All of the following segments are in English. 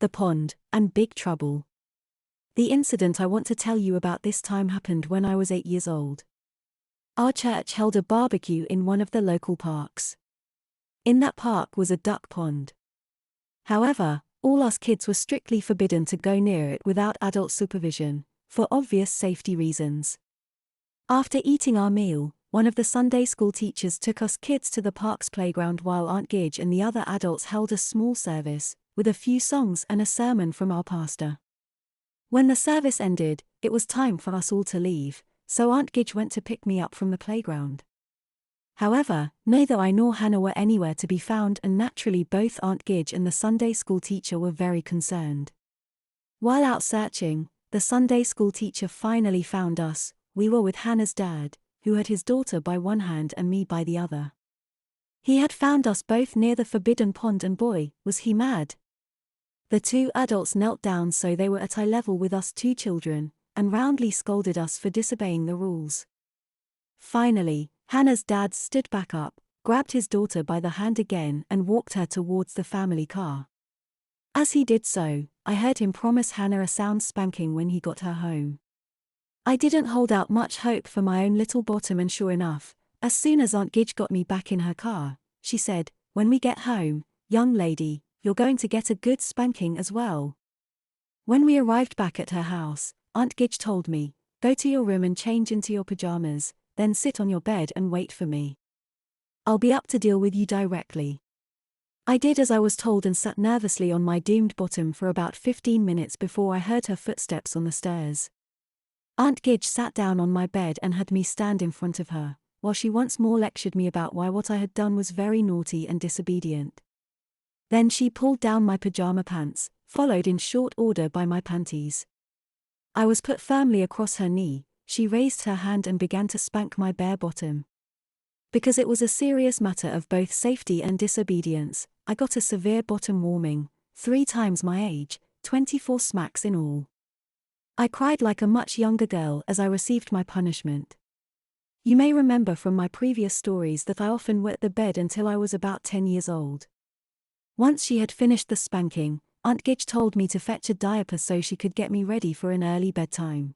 the pond, and big trouble. The incident I want to tell you about this time happened when I was 8 years old. Our church held a barbecue in one of the local parks. In that park was a duck pond. However, all us kids were strictly forbidden to go near it without adult supervision, for obvious safety reasons. After eating our meal, one of the Sunday school teachers took us kids to the park's playground while Aunt Gidge and the other adults held a small service, with a few songs and a sermon from our pastor. When the service ended, it was time for us all to leave, so Aunt Gidge went to pick me up from the playground. However, neither I nor Hannah were anywhere to be found, and naturally both Aunt Gidge and the Sunday school teacher were very concerned. While out searching, the Sunday school teacher finally found us. We were with Hannah's dad, who had his daughter by one hand and me by the other. He had found us both near the forbidden pond, and boy, was he mad. The two adults knelt down so they were at eye level with us two children, and roundly scolded us for disobeying the rules. Finally, Hannah's dad stood back up, grabbed his daughter by the hand again and walked her towards the family car. As he did so, I heard him promise Hannah a sound spanking when he got her home. I didn't hold out much hope for my own little bottom, and sure enough, as soon as Aunt Gidge got me back in her car, she said, "When we get home, young lady, you're going to get a good spanking as well." When we arrived back at her house, Aunt Gidge told me, "Go to your room and change into your pajamas, then sit on your bed and wait for me. I'll be up to deal with you directly." I did as I was told and sat nervously on my doomed bottom for about 15 minutes before I heard her footsteps on the stairs. Aunt Gidge sat down on my bed and had me stand in front of her, while she once more lectured me about why what I had done was very naughty and disobedient. Then she pulled down my pajama pants, followed in short order by my panties. I was put firmly across her knee. She raised her hand and began to spank my bare bottom. Because it was a serious matter of both safety and disobedience, I got a severe bottom warming, 3 times my age, 24 smacks in all. I cried like a much younger girl as I received my punishment. You may remember from my previous stories that I often wet the bed until I was about 10 years old. Once she had finished the spanking, Aunt Gidge told me to fetch a diaper so she could get me ready for an early bedtime.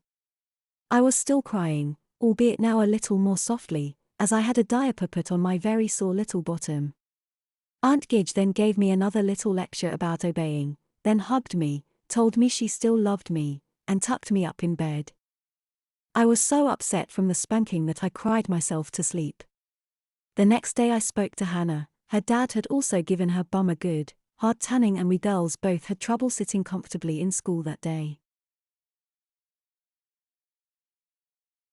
I was still crying, albeit now a little more softly, as I had a diaper put on my very sore little bottom. Aunt Gidge then gave me another little lecture about obeying, then hugged me, told me she still loved me, and tucked me up in bed. I was so upset from the spanking that I cried myself to sleep. The next day I spoke to Hannah. Her dad had also given her bum a good, hard tanning, and we girls both had trouble sitting comfortably in school that day.